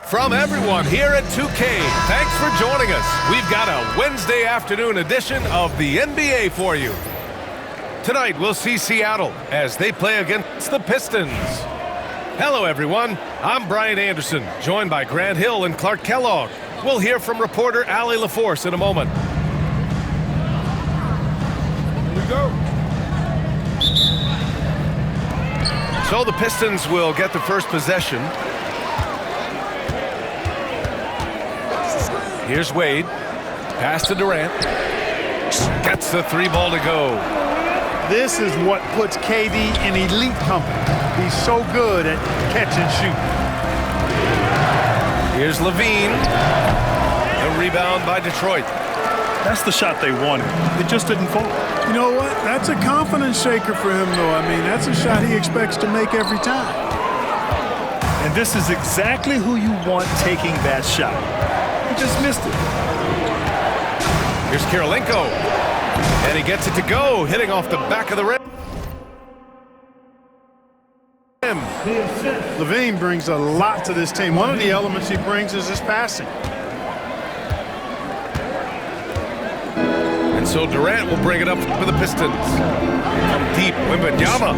From everyone here at 2K, thanks for joining us. We've got a Wednesday afternoon edition of the NBA for you. Tonight, we'll see Seattle as they play against the Pistons. Hello, everyone. I'm Brian Anderson, joined by Grant Hill and Clark Kellogg. We'll hear from reporter Allie LaForce in a moment. Here we go. So the Pistons will get the first possession. Here's Wade. Pass to Durant. Gets the three ball to go. This is what puts KD in elite company. He's so good at catch and shoot. Here's Levine. The rebound by Detroit. That's the shot they wanted. It just didn't fall. You know what? That's a confidence shaker for him, though. I mean, that's a shot he expects to make every time. And this is exactly who you want taking that shot. He just missed it. Here's Kirilenko. And he gets it to go, hitting off the back of the rim. Levine brings a lot to this team. One of the elements he brings is his passing. And so Durant will bring it up for the Pistons. From deep, Wembanyama.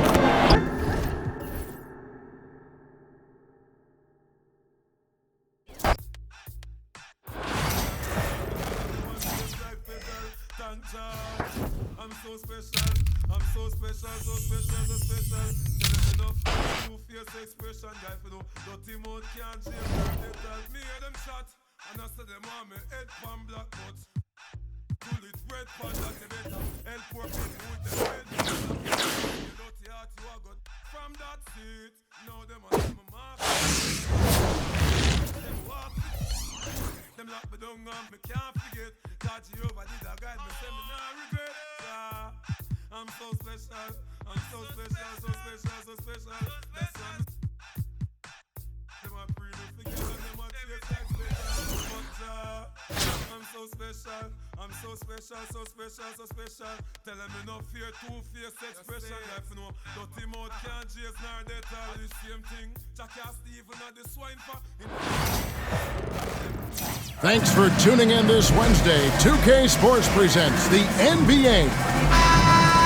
So special. Tell them enough fear, two-face expression. Life you know, dirty mouth can't chase nor they tell the same thing. Jackass Steven at the swine for. Thanks for tuning in this Wednesday. 2K Sports presents the NBA.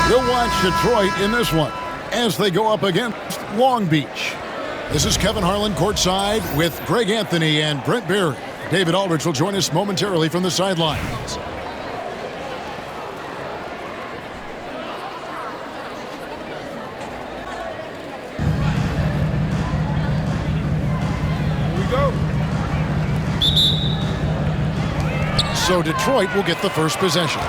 You'll watch Detroit in this one as they go up against Long Beach. This is Kevin Harlan courtside with Greg Anthony and Brent Berry. David Aldridge will join us momentarily from the sidelines. So Detroit will get the first possession.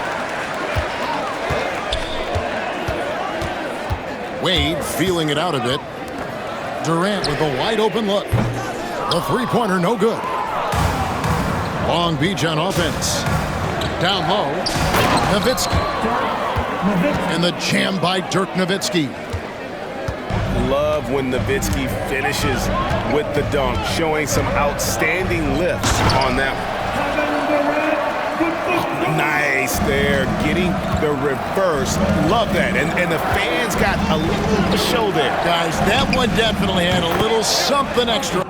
Wade feeling it out a bit. Durant with a wide open look. The three-pointer no good. Long Beach on offense. Down low. Nowitzki. And the jam by Dirk Nowitzki. Love when Nowitzki finishes with the dunk, showing some outstanding lifts on that one. Nice there, getting the reverse. Love that. And the fans got a little to show there. Guys, that one definitely had a little something extra.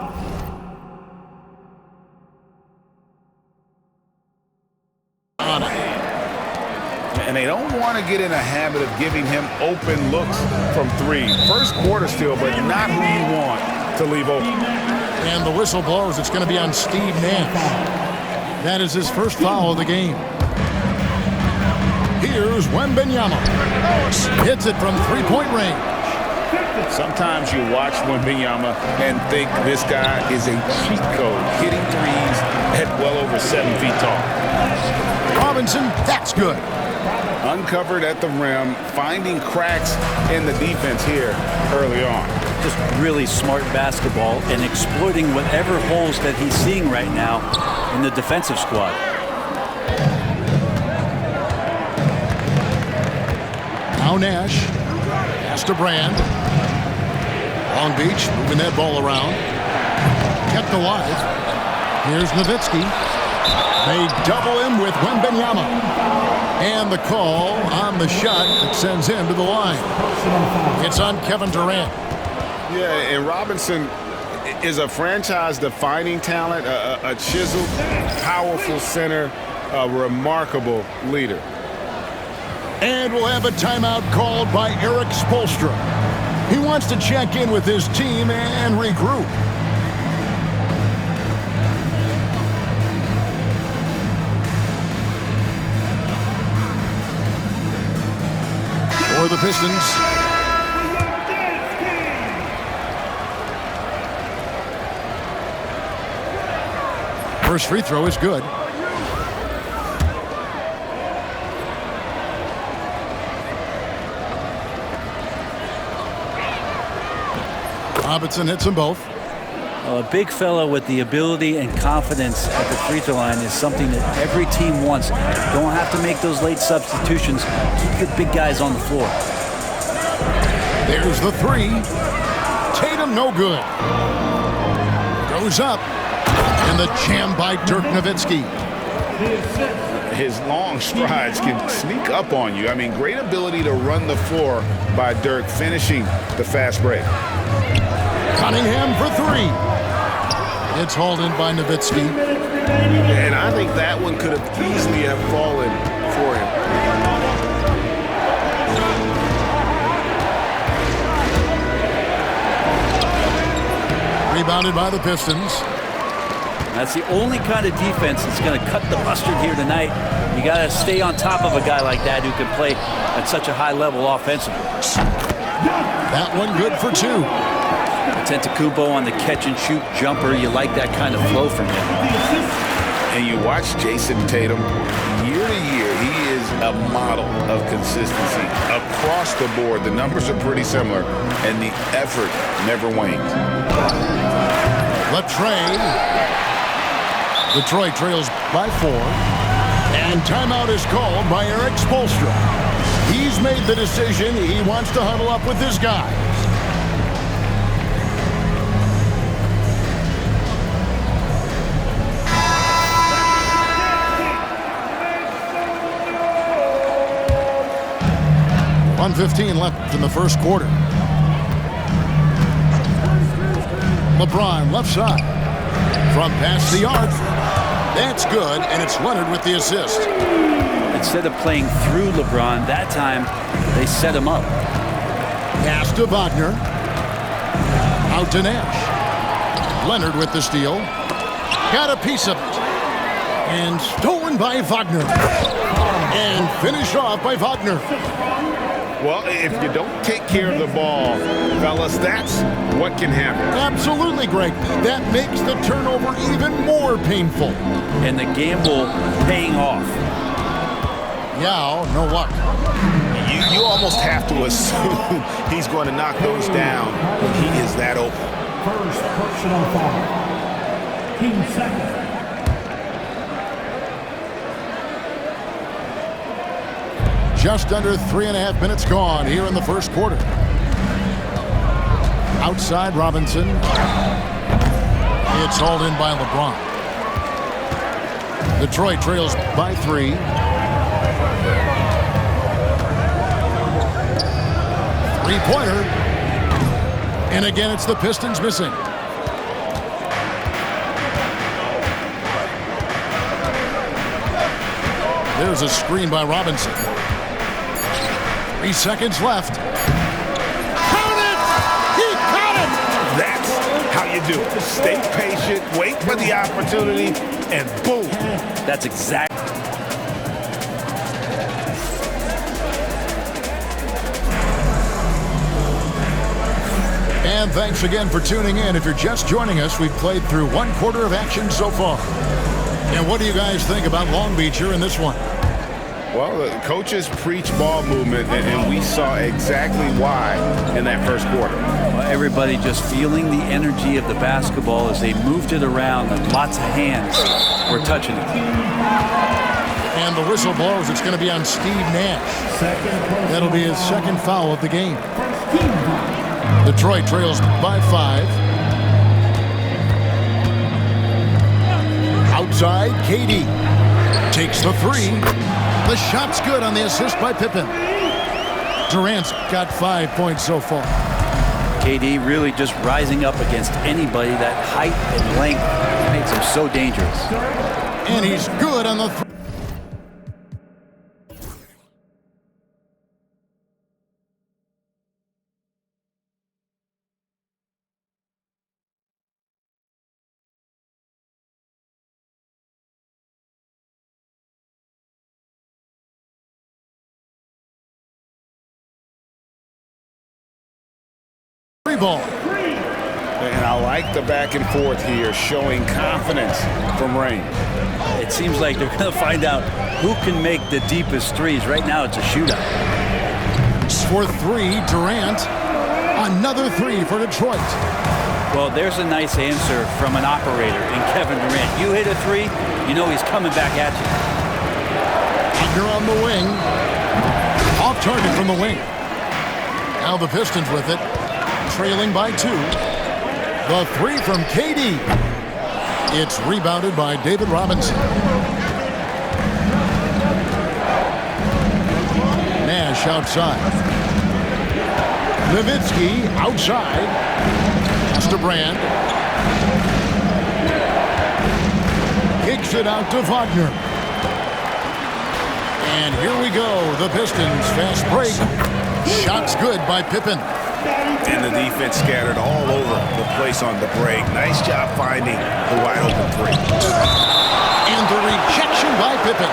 On it. And they don't want to get in a habit of giving him open looks from three. First quarter still, but not who you want to leave open. And the whistle blows. It's going to be on Steve Nash. That is his first foul of the game. Here's Wembanyama. Hits it from three-point range. Sometimes you watch Wembanyama and think this guy is a cheat code, hitting threes at well over 7 feet tall. Robinson, that's good. Uncovered at the rim, finding cracks in the defense here early on. Just really smart basketball and exploiting whatever holes that he's seeing right now in the defensive squad. Now Nash. Pass to Brand. Long Beach moving that ball around. Kept alive. Here's Nowitzki. They double him with Wembanyama. And the call on the shot that sends him to the line. It's on Kevin Durant. Yeah, and Robinson is a franchise-defining talent, a chiseled, powerful center, a remarkable leader. And we'll have a timeout called by Erik Spoelstra. He wants to check in with his team and regroup. For the Pistons, first free throw is good. Robinson hits them both. A big fella with the ability and confidence at the free throw line is something that every team wants. Don't have to make those late substitutions. Keep the big guys on the floor. There's the three. Tatum no good. Goes up. And the jam by Dirk Nowitzki. His long strides can sneak up on you. I mean, great ability to run the floor by Dirk, finishing the fast break. Cunningham for three. It's hauled in by Nowitzki. And I think that one could have easily have fallen for him. Rebounded by the Pistons. That's the only kind of defense that's going to cut the mustard here tonight. You got to stay on top of a guy like that who can play at such a high level offensively. That one good for two. Antetokounmpo on the catch-and-shoot jumper. You like that kind of flow from him. And you watch Jason Tatum, year to year, he is a model of consistency across the board. The numbers are pretty similar, and the effort never wanes. Latrey. Detroit trails by 4. And timeout is called by Erik Spoelstra. He's made the decision. He wants to huddle up with his guys. .1:15 left in the first quarter. LeBron left side. From past the arc. That's good, and it's Leonard with the assist. Instead of playing through LeBron, that time they set him up. Pass to Wagner. Out to Nash. Leonard with the steal. Got a piece of it. And stolen by Wagner. And finished off by Wagner. Well, if you don't take care of the ball, fellas, that's what can happen. Absolutely, Greg. That makes the turnover even more painful. And the gamble paying off. Yao, no luck. You almost have to assume he's going to knock those down. He is that open. First personal foul. Team second. Just under 3.5 minutes gone here in the first quarter. Outside Robinson. It's hauled in by LeBron. Detroit trails by 3. Three-pointer. And again, it's the Pistons missing. There's a screen by Robinson. 3 seconds left. Count it! He caught it! That's how you do it. Stay patient, wait for the opportunity, and boom. That's exactly. And thanks again for tuning in. If you're just joining us, we've played through 1 quarter of action so far. And what do you guys think about Long Beach here in this one? Well, the coaches preach ball movement, and we saw exactly why in that first quarter. Well, everybody just feeling the energy of the basketball as they moved it around, and lots of hands were touching it. And the whistle blows. It's going to be on Steve Nash. That'll be his second foul of the game. Detroit trails by 5. Outside, KD takes the 3. The shot's good on the assist by Pippen. Durant's got 5 points so far. KD really just rising up against anybody. That height and length makes him so dangerous. And he's good on the three ball. And I like the back and forth here, showing confidence from Rain. It seems like they're going to find out who can make the deepest threes. Right now, it's a shootout. For three, Durant. Another three for Detroit. Well, there's a nice answer from an operator in Kevin Durant. You hit a three, you know he's coming back at you. Wagner on the wing. Off target from the wing. Now the Pistons with it. Trailing by 2. The three from KD. It's rebounded by David Robinson. Nash outside. Nowitzki outside. To Brand. Kicks it out to Wagner. And here we go. The Pistons fast break. Shots good by Pippen. And the defense scattered all over the place on the break. Nice job finding the wide open three. And the rejection by Pippen.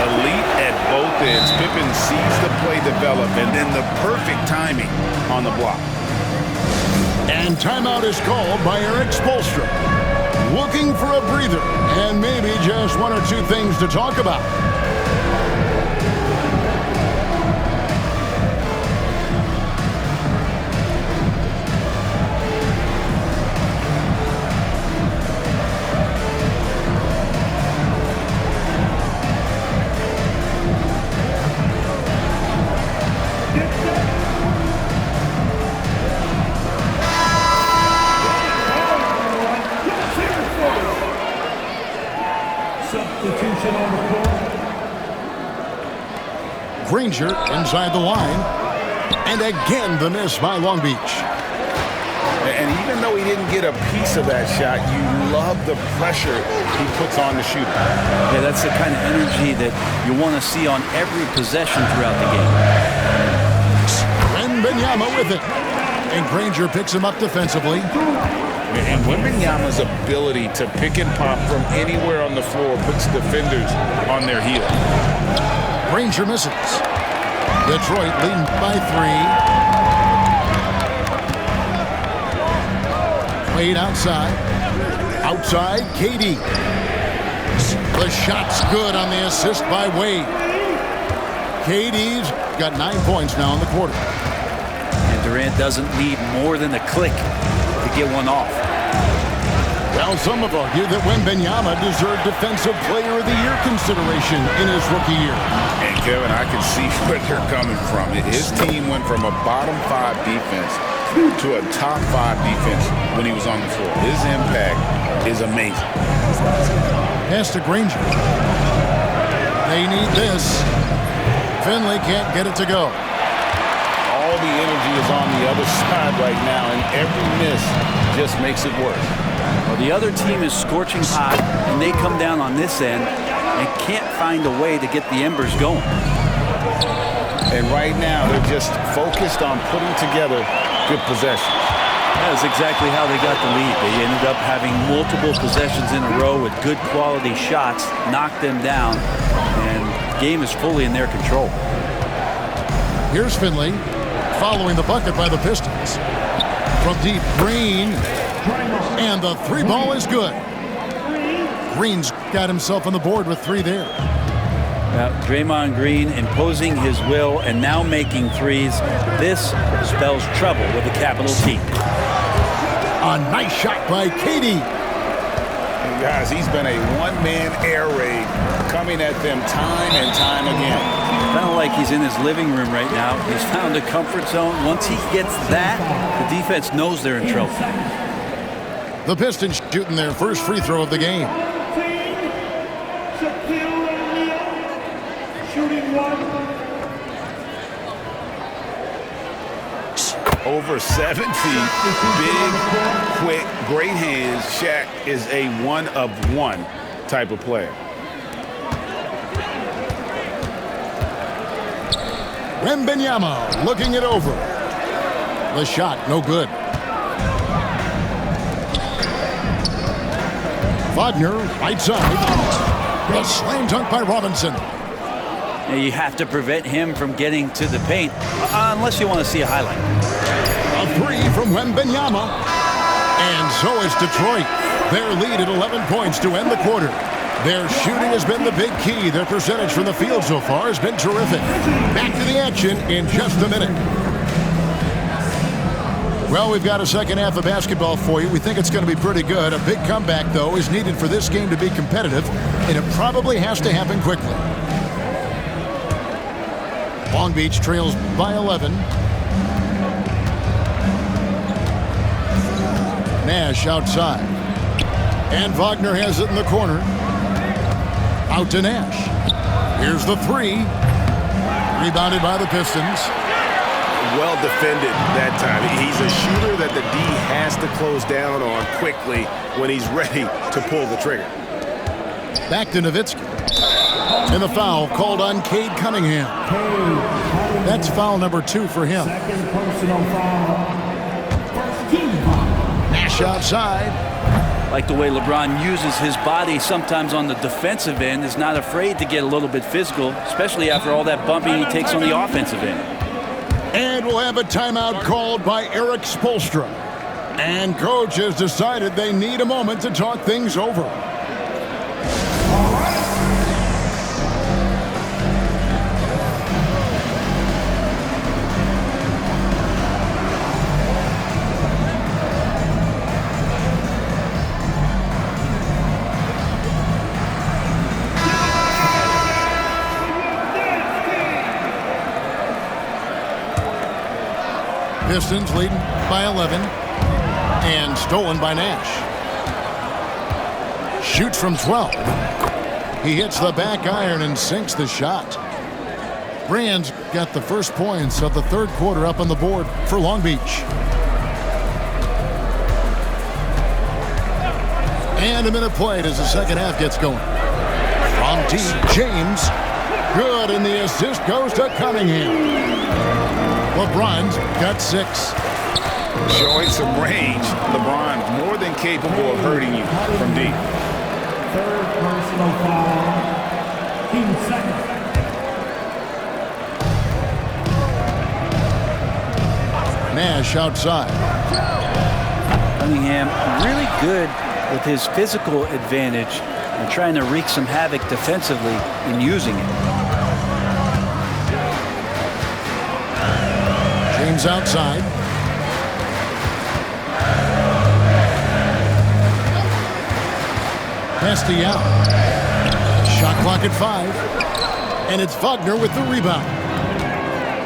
Elite at both ends. Pippen sees the play develop, and then the perfect timing on the block. And timeout is called by Eric Spoelstra. Looking for a breather and maybe just one or two things to talk about. Substitution on the floor. Granger inside the line. And again the miss by Long Beach. And even though he didn't get a piece of that shot, you love the pressure he puts on the shooter. Yeah, that's the kind of energy that you want to see on every possession throughout the game. Wembanyama with it. And Granger picks him up defensively. And Wembanyama's ability to pick and pop from anywhere on the floor puts defenders on their heels. Granger misses. Detroit leading by 3. Wade outside. Outside, KD. The shot's good on the assist by Wade. KD's got 9 points now in the quarter. And Durant doesn't need more than a click to get one off. Well, some have argued that Wembanyama deserved Defensive Player of the Year consideration in his rookie year. And Kevin, I can see where they're coming from. His team went from a bottom 5 defense to a top 5 defense when he was on the floor. His impact is amazing. Pass to Granger. They need this. Finley can't get it to go. All the energy is on the other side right now, and every miss just makes it worse. Well, the other team is scorching hot, and they come down on this end and can't find a way to get the embers going. And right now, they're just focused on putting together good possessions. That is exactly how they got the lead. They ended up having multiple possessions in a row with good quality shots, knocked them down, and the game is fully in their control. Here's Finley, following the bucket by the Pistons. From deep, Green, and the 3 ball is good. Green's got himself on the board with 3 there. Draymond Green imposing his will and now making threes. This spells trouble with a capital T. A nice shot by KD. And guys, he's been a one-man air raid coming at them time and time again. Kind of like he's in his living room right now. He's found a comfort zone. Once he gets that, the defense knows they're in trouble. The Pistons shooting their first free throw of the game. over 7 feet, big, quick, great hands. Shaq is a one-of-one type of player. Wembanyama looking it over. The shot, no good. Wagner, right side. The slam dunk by Robinson. Now you have to prevent him from getting to the paint, unless you want to see a highlight. A three from Wembanyama. And so is Detroit. Their lead at 11 points to end the quarter. Their shooting has been the big key. Their percentage from the field so far has been terrific. Back to the action in just a minute. Well, we've got a second half of basketball for you. We think it's going to be pretty good. A big comeback, though, is needed for this game to be competitive, and it probably has to happen quickly. Long Beach trails by 11. Nash outside. And Wagner has it in the corner. Out to Nash. Here's the three. Rebounded by the Pistons. Well defended that time. He's a shooter that the D has to close down on quickly when he's ready to pull the trigger. Back to Nowitzki. And the foul called on Cade Cunningham. That's foul number 2 for him. Second personal foul. First team foul. Nash outside. Like the way LeBron uses his body sometimes on the defensive end, is not afraid to get a little bit physical, especially after all that bumping he takes on the offensive end. And we'll have a timeout called by Eric Spoelstra. And coach has decided they need a moment to talk things over. Pistons leading by 11 and stolen by Nash. Shoots from 12. He hits the back iron and sinks the shot. Brand's got the first points of the third quarter up on the board for Long Beach. And a minute played as the second half gets going. From deep, James. Good, and the assist goes to Cunningham. LeBron's got 6. Showing some range. LeBron more than capable of hurting you from deep. Third personal foul. Team second. Nash outside. Cunningham really good with his physical advantage and trying to wreak some havoc defensively and using it. James outside. Castiel. Shot clock at 5. And it's Wagner with the rebound.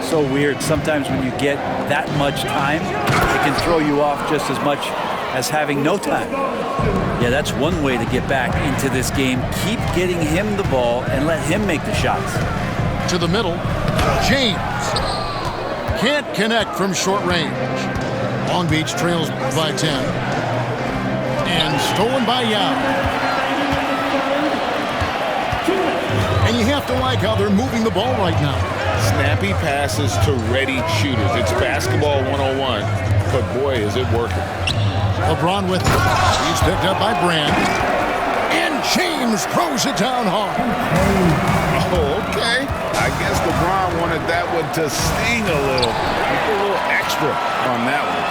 So weird. Sometimes when you get that much time, it can throw you off just as much as having no time. Yeah, that's one way to get back into this game. Keep getting him the ball and let him make the shots. To the middle. James. Can't connect from short range. Long Beach trails by 10. And stolen by Yao. And you have to like how they're moving the ball right now. Snappy passes to ready shooters. It's basketball 101, but boy, is it working. LeBron with it. He's picked up by Brand. And James throws it down hard. Oh, okay. I guess LeBron wanted that one to sting a little extra on that one.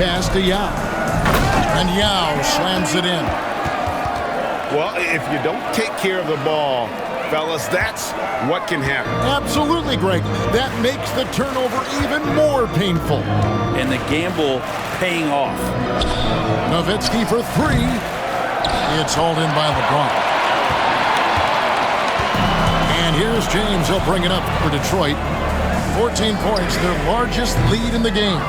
Pass to Yao. And Yao slams it in. Well, if you don't take care of the ball, fellas, that's what can happen. Absolutely, Greg. That makes the turnover even more painful. And the gamble paying off. Nowitzki for 3. It's hauled in by LeBron. And here's James. He'll bring it up for Detroit. 14 points, their largest lead in the game.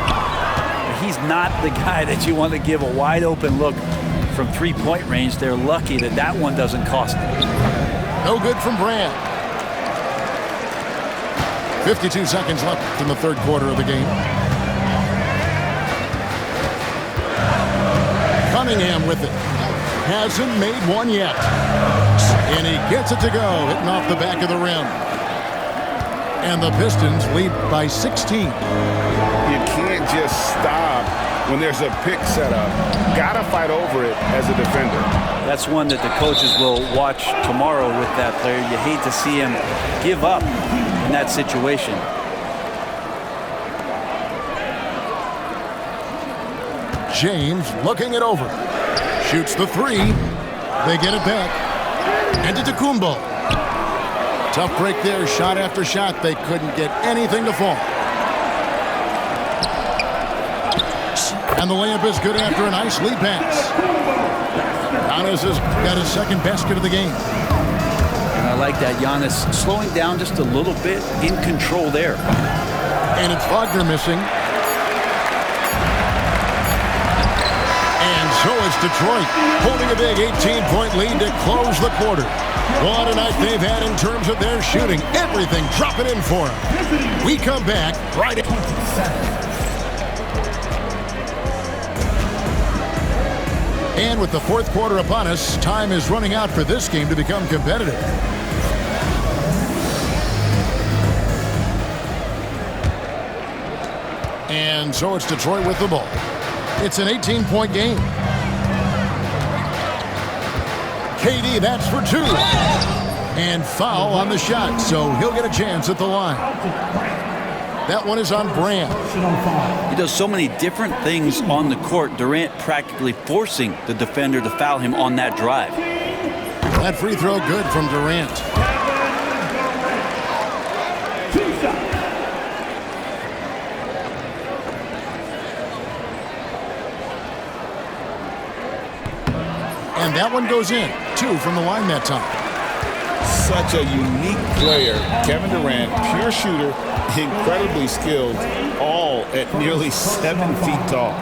He's not the guy that you want to give a wide open look from three-point range. They're lucky that that one doesn't cost them. No good from Brand. 52 seconds left in the third quarter of the game. Cunningham with it. Hasn't made one yet. And he gets it to go, hitting off the back of the rim. And the Pistons lead by 16. You can't just stop when there's a pick set up. Gotta fight over it as a defender. That's one that the coaches will watch tomorrow with that player. You hate to see him give up in that situation. James looking it over. Shoots the three. They get it back. And to Kumbo. Tough break there, shot after shot. They couldn't get anything to fall. And the layup is good after a nice lead pass. Giannis has got his second basket of the game. And I like that. Giannis slowing down just a little bit, in control there. And it's Wagner missing. And so it's Detroit holding a big 18-point lead to close the quarter. What a night they've had in terms of their shooting. Everything dropping in for them. We come back right at 27. And with the fourth quarter upon us, time is running out for this game to become competitive. And so it's Detroit with the ball. It's an 18-point game. KD, that's for two. And foul on the shot, so he'll get a chance at the line. That one is on Brand. He does so many different things on the court. Durant practically forcing the defender to foul him on that drive. That free throw good from Durant. And that one goes in. 2 from the line that time. Such a unique player. Kevin Durant, pure shooter, incredibly skilled, all at nearly 7 feet tall.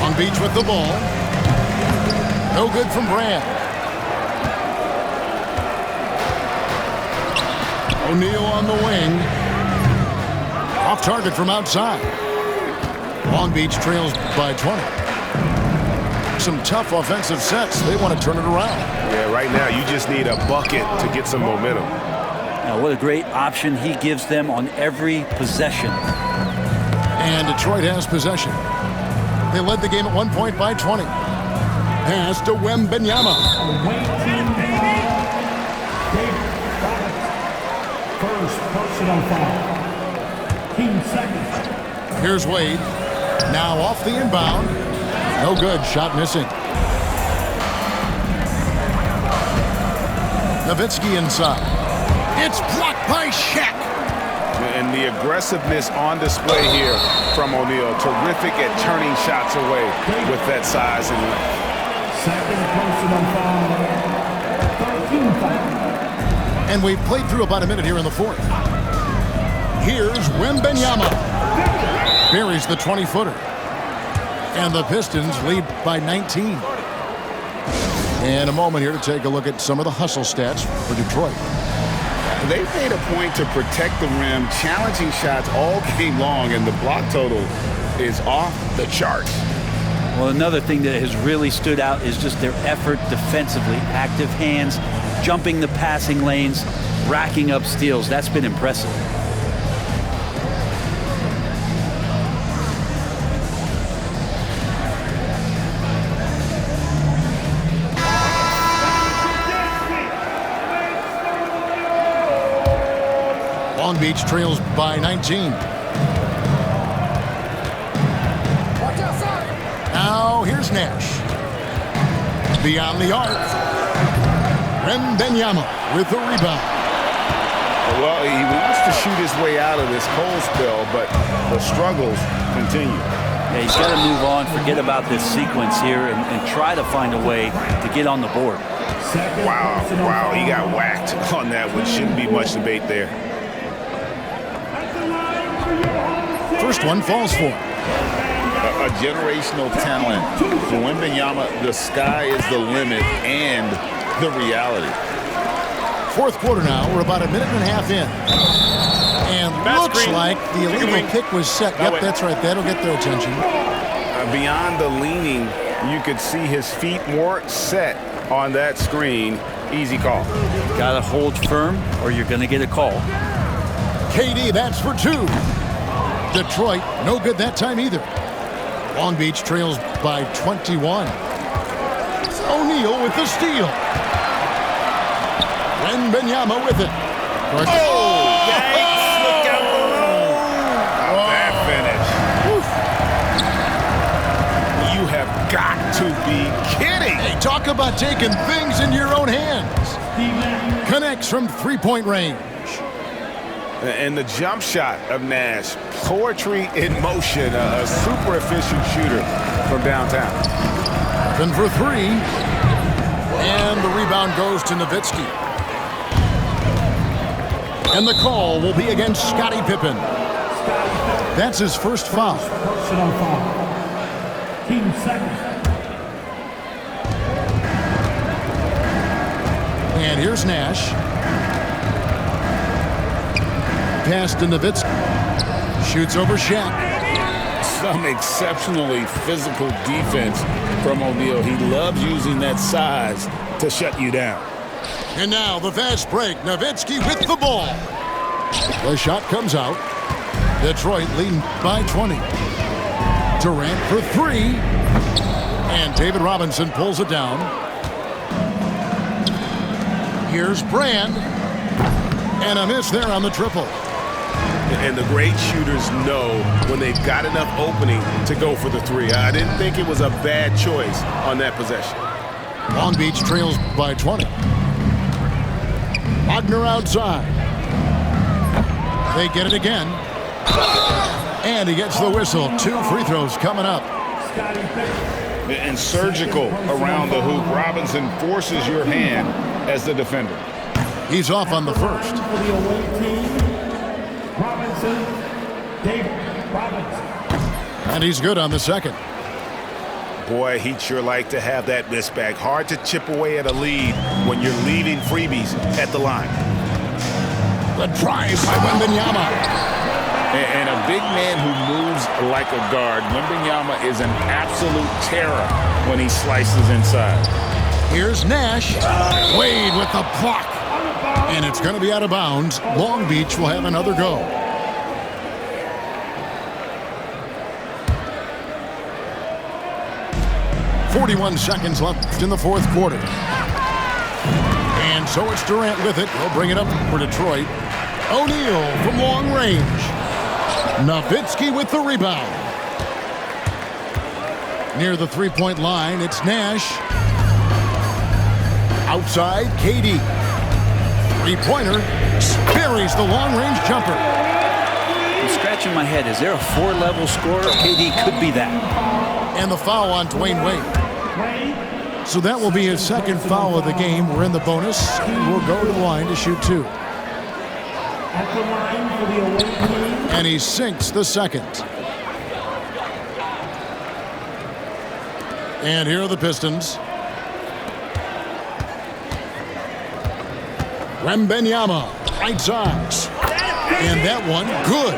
Long Beach with the ball. No good from Brand. O'Neal on the wing. Off target from outside. Long Beach trails by 20. Some tough offensive sets. They want to turn it around. Yeah, right now you just need a bucket to get some momentum. Now, what a great option he gives them on every possession. And Detroit has possession. They led the game at 1 point by 20. Pass to Wembanyama. First personal foul. Team second. Here's Wade. Now off the inbound. No good. Shot missing. Nowitzki inside. It's blocked by Shaq. And the aggressiveness on display here from O'Neal. Terrific at turning shots away with that size and length. Second personal foul. 13 foul. And we've played through about a minute here in the fourth. Here's Wembanyama. Buries the 20-footer. And the Pistons lead by 19. And a moment here to take a look at some of the hustle stats for Detroit. They've made a point to protect the rim, challenging shots all game long, and the block total is off the charts. Well, another thing that has really stood out is just their effort defensively. Active hands, jumping the passing lanes, racking up steals. That's been impressive. Long Beach trails by 19. Now here's Nash. Beyond the arc. Wembanyama with the rebound. Well, he wants to shoot his way out of this cold spell, but the struggles continue. Yeah, he's got to move on, forget about this sequence here, and try to find a way to get on the board. Wow, he got whacked on that one. Shouldn't be much debate there. First one falls for him. A generational talent. For Wembanyama, the sky is the limit and the reality. Fourth quarter now. We're about a minute and a half in. And looks like the illegal kick was set. Yep, that's right. That'll get their attention. Beyond the leaning, you could see his feet weren't set on that screen. Easy call. Got to hold firm or you're going to get a call. KD, that's for 2. Detroit, no good that time either. Long Beach trails by 21. O'Neal with the steal. Wembanyama with it. Yikes! Look out below! That finish. You have got to be kidding! Hey, talk about taking things in your own hands. Connects from three-point range. And the jump shot of Nash, poetry in motion, a super efficient shooter from downtown. Then for 3. And the rebound goes to Nowitzki. And the call will be against Scottie Pippen. That's his first foul. Personal foul. Team second. And here's Nash. Pass to Nowitzki. Shoots over Shaq. Some exceptionally physical defense from O'Neal. He loves using that size to shut you down. And now the fast break. Nowitzki with the ball. The shot comes out. Detroit leading by 20. Durant for 3. And David Robinson pulls it down. Here's Brand. And a miss there on the triple. And the great shooters know when they've got enough opening to go for the 3. I didn't think it was a bad choice on that possession. Long Beach trails by 20. Wagner outside. They get it again. And he gets the whistle. 2 free throws coming up. And surgical around the hoop. Robinson forces your hand as the defender. He's off on the first. For the away team, Robinson, David Robinson. And he's good on the second. Boy, he'd sure like to have that miss back. Hard to chip away at a lead when you're leaving freebies at the line. The drive by Wembanyama. And a big man who moves like a guard. Wembanyama is an absolute terror when he slices inside. Here's Nash. Wade with the block. And it's going to be out of bounds. Long Beach will have another go. .41 seconds left in the fourth quarter. And so it's Durant with it. He'll bring it up for Detroit. O'Neal from long range. Nowitzki with the rebound. Near the three-point line, it's Nash. Outside, KD. Three-pointer. Buries the long-range jumper. I'm scratching my head. Is there a 4-level scorer? KD could be that. And the foul on Dwayne Wade. So that will be his second foul of the game. We're in the bonus. We'll go to the line to shoot 2. At the line for the away team. And he sinks the second. And here are the Pistons. Wembanyama, right side. And that one, good.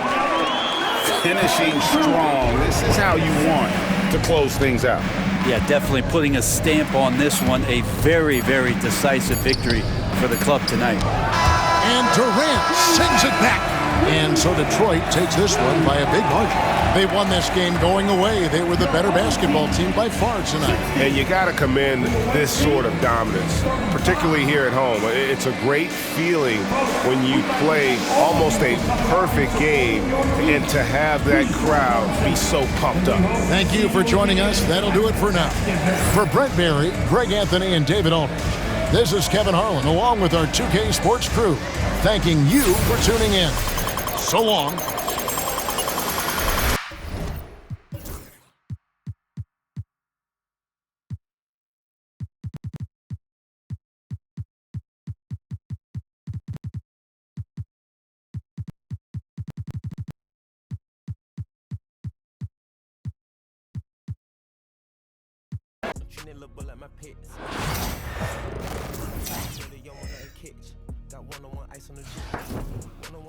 Finishing strong. This is how you want to close things out. Yeah, definitely putting a stamp on this one. A very, very decisive victory for the club tonight. And Durant sends it back. And so Detroit takes this one by a big margin. They won this game going away. They were the better basketball team by far tonight. And you got to commend this sort of dominance, particularly here at home. It's a great feeling when you play almost a perfect game and to have that crowd be so pumped up. Thank you for joining us. That'll do it for now. For Brent Barry, Greg Anthony, and David Aldridge, this is Kevin Harlan along with our 2K Sports crew, thanking you for tuning in. So long. Got one-on-one ice on the jet. One-on-one